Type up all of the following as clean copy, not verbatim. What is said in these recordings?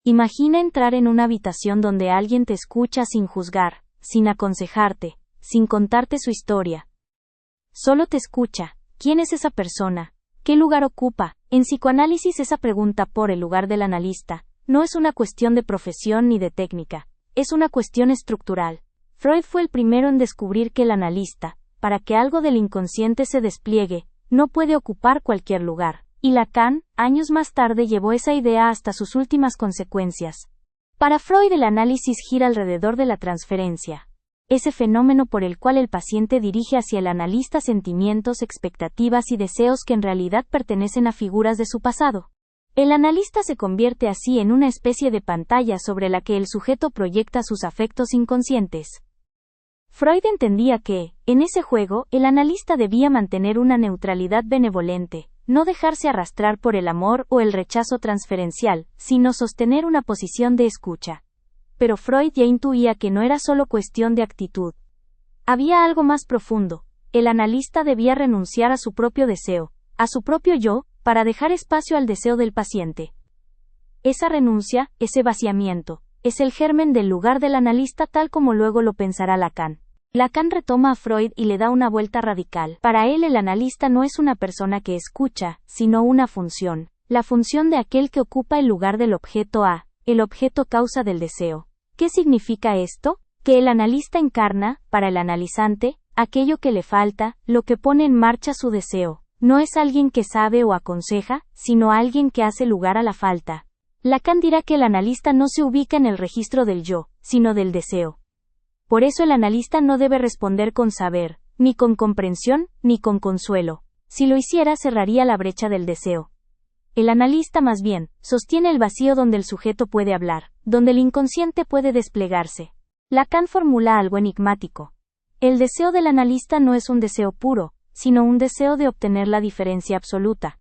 Imagina entrar en una habitación donde alguien te escucha sin juzgar, sin aconsejarte, sin contarte su historia. Solo te escucha. ¿Quién es esa persona? ¿Qué lugar ocupa? En psicoanálisis, esa pregunta por el lugar del analista no es una cuestión de profesión ni de técnica, es una cuestión estructural. Freud fue el primero en descubrir que el analista, para que algo del inconsciente se despliegue, no puede ocupar cualquier lugar. Y Lacan, años más tarde, llevó esa idea hasta sus últimas consecuencias. Para Freud, el análisis gira alrededor de la transferencia, ese fenómeno por el cual el paciente dirige hacia el analista sentimientos, expectativas y deseos que en realidad pertenecen a figuras de su pasado. El analista se convierte así en una especie de pantalla sobre la que el sujeto proyecta sus afectos inconscientes. Freud entendía que, en ese juego, el analista debía mantener una neutralidad benevolente, no dejarse arrastrar por el amor o el rechazo transferencial, sino sostener una posición de escucha. Pero Freud ya intuía que no era solo cuestión de actitud. Había algo más profundo. El analista debía renunciar a su propio deseo, a su propio yo, para dejar espacio al deseo del paciente. Esa renuncia, ese vaciamiento, es el germen del lugar del analista tal como luego lo pensará Lacan. Lacan retoma a Freud y le da una vuelta radical. Para él, el analista no es una persona que escucha, sino una función. La función de aquel que ocupa el lugar del objeto A, el objeto causa del deseo. ¿Qué significa esto? Que el analista encarna, para el analizante, aquello que le falta, lo que pone en marcha su deseo. No es alguien que sabe o aconseja, sino alguien que hace lugar a la falta. Lacan dirá que el analista no se ubica en el registro del yo, sino del deseo. Por eso el analista no debe responder con saber, ni con comprensión, ni con consuelo. Si lo hiciera, cerraría la brecha del deseo. El analista, más bien, sostiene el vacío donde el sujeto puede hablar, donde el inconsciente puede desplegarse. Lacan formula algo enigmático. El deseo del analista no es un deseo puro, sino un deseo de obtener la diferencia absoluta.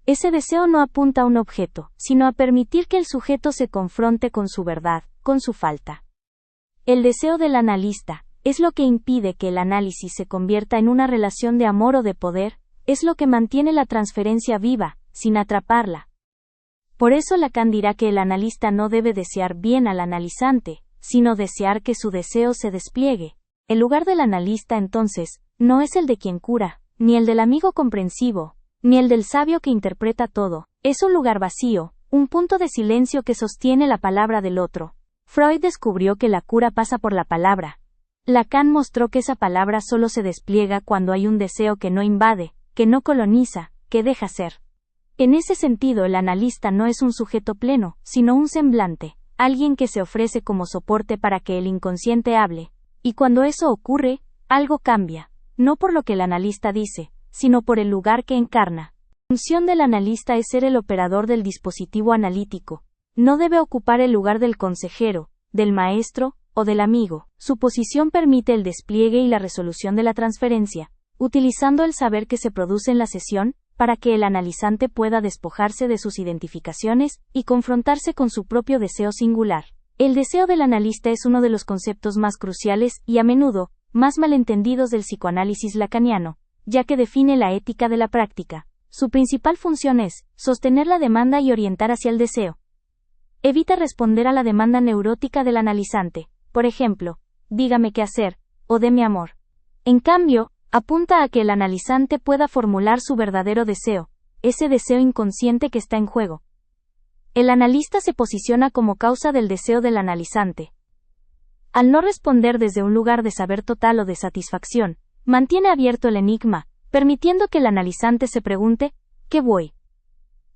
Ese deseo no apunta a un objeto, sino a permitir que el sujeto se confronte con su verdad, con su falta. El deseo del analista es lo que impide que el análisis se convierta en una relación de amor o de poder, es lo que mantiene la transferencia viva, sin atraparla. Por eso Lacan dirá que el analista no debe desear bien al analizante, sino desear que su deseo se despliegue. El lugar del analista, entonces, no es el de quien cura, ni el del amigo comprensivo, ni el del sabio que interpreta todo. Es un lugar vacío, un punto de silencio que sostiene la palabra del otro. Freud descubrió que la cura pasa por la palabra. Lacan mostró que esa palabra solo se despliega cuando hay un deseo que no invade, que no coloniza, que deja ser. En ese sentido, el analista no es un sujeto pleno, sino un semblante, alguien que se ofrece como soporte para que el inconsciente hable. Y cuando eso ocurre, algo cambia, no por lo que el analista dice, sino por el lugar que encarna. La función del analista es ser el operador del dispositivo analítico. No debe ocupar el lugar del consejero, del maestro, o del amigo. Su posición permite el despliegue y la resolución de la transferencia, utilizando el saber que se produce en la sesión, para que el analizante pueda despojarse de sus identificaciones y confrontarse con su propio deseo singular. El deseo del analista es uno de los conceptos más cruciales y, a menudo, más malentendidos del psicoanálisis lacaniano, ya que define la ética de la práctica. Su principal función es sostener la demanda y orientar hacia el deseo. Evita responder a la demanda neurótica del analizante, por ejemplo, dígame qué hacer, o deme amor. En cambio, apunta a que el analizante pueda formular su verdadero deseo, ese deseo inconsciente que está en juego. El analista se posiciona como causa del deseo del analizante. Al no responder desde un lugar de saber total o de satisfacción, mantiene abierto el enigma, permitiendo que el analizante se pregunte, ¿qué voy?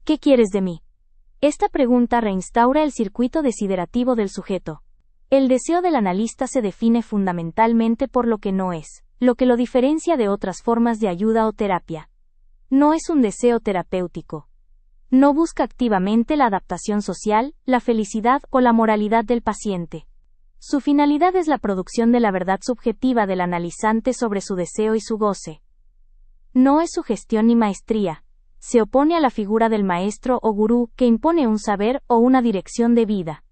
¿Qué quieres de mí? Esta pregunta reinstaura el circuito desiderativo del sujeto. El deseo del analista se define fundamentalmente por lo que no es, lo que lo diferencia de otras formas de ayuda o terapia. No es un deseo terapéutico. No busca activamente la adaptación social, la felicidad o la moralidad del paciente. Su finalidad es la producción de la verdad subjetiva del analizante sobre su deseo y su goce. No es sugestión ni maestría. Se opone a la figura del maestro o gurú que impone un saber o una dirección de vida.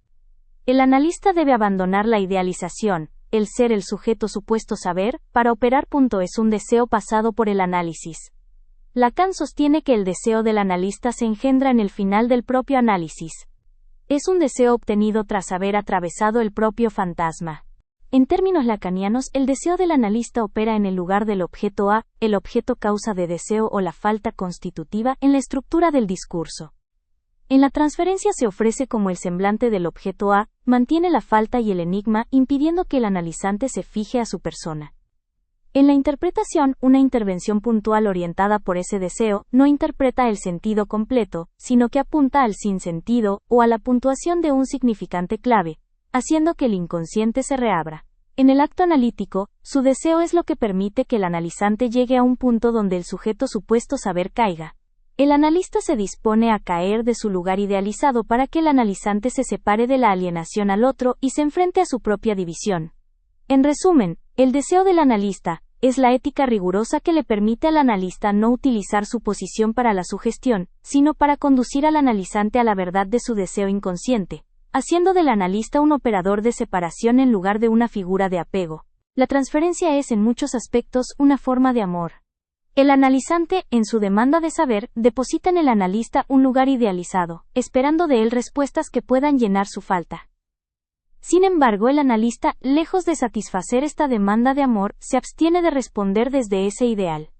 El analista debe abandonar la idealización, el ser el sujeto supuesto saber, para operar. Es un deseo pasado por el análisis. Lacan sostiene que el deseo del analista se engendra en el final del propio análisis. Es un deseo obtenido tras haber atravesado el propio fantasma. En términos lacanianos, el deseo del analista opera en el lugar del objeto A, el objeto causa de deseo o la falta constitutiva en la estructura del discurso. En la transferencia se ofrece como el semblante del objeto A, mantiene la falta y el enigma, impidiendo que el analizante se fije a su persona. En la interpretación, una intervención puntual orientada por ese deseo no interpreta el sentido completo, sino que apunta al sinsentido o a la puntuación de un significante clave, haciendo que el inconsciente se reabra. En el acto analítico, su deseo es lo que permite que el analizante llegue a un punto donde el sujeto supuesto saber caiga. El analista se dispone a caer de su lugar idealizado para que el analizante se separe de la alienación al otro y se enfrente a su propia división. En resumen, el deseo del analista es la ética rigurosa que le permite al analista no utilizar su posición para la sugestión, sino para conducir al analizante a la verdad de su deseo inconsciente, haciendo del analista un operador de separación en lugar de una figura de apego. La transferencia es en muchos aspectos una forma de amor. El analizante, en su demanda de saber, deposita en el analista un lugar idealizado, esperando de él respuestas que puedan llenar su falta. Sin embargo, el analista, lejos de satisfacer esta demanda de amor, se abstiene de responder desde ese ideal.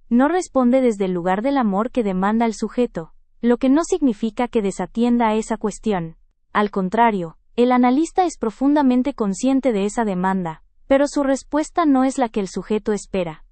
No responde desde el lugar del amor que demanda el sujeto, lo que no significa que desatienda a esa cuestión. Al contrario, el analista es profundamente consciente de esa demanda, pero su respuesta no es la que el sujeto espera.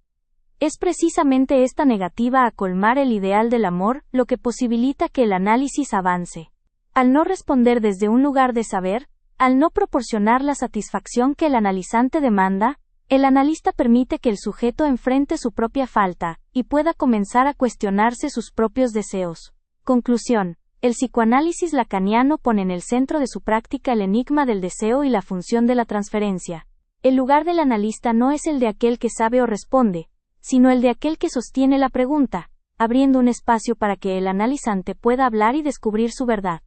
Es precisamente esta negativa a colmar el ideal del amor lo que posibilita que el análisis avance. Al no responder desde un lugar de saber, al no proporcionar la satisfacción que el analizante demanda, el analista permite que el sujeto enfrente su propia falta, y pueda comenzar a cuestionarse sus propios deseos. Conclusión. El psicoanálisis lacaniano pone en el centro de su práctica el enigma del deseo y la función de la transferencia. El lugar del analista no es el de aquel que sabe o responde, sino el de aquel que sostiene la pregunta, abriendo un espacio para que el analizante pueda hablar y descubrir su verdad.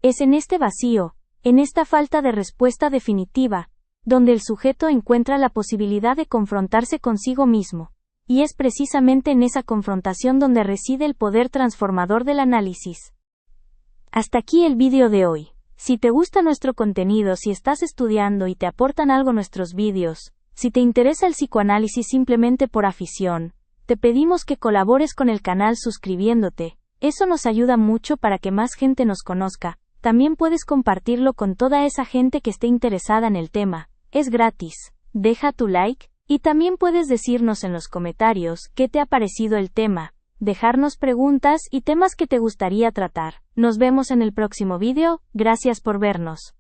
Es en este vacío, en esta falta de respuesta definitiva, donde el sujeto encuentra la posibilidad de confrontarse consigo mismo, y es precisamente en esa confrontación donde reside el poder transformador del análisis. Hasta aquí el vídeo de hoy. Si te gusta nuestro contenido, si estás estudiando y te aportan algo nuestros vídeos, si te interesa el psicoanálisis simplemente por afición, te pedimos que colabores con el canal suscribiéndote, eso nos ayuda mucho para que más gente nos conozca. También puedes compartirlo con toda esa gente que esté interesada en el tema. Es gratis. Deja tu like, y también puedes decirnos en los comentarios qué te ha parecido el tema, dejarnos preguntas y temas que te gustaría tratar. Nos vemos en el próximo vídeo, gracias por vernos.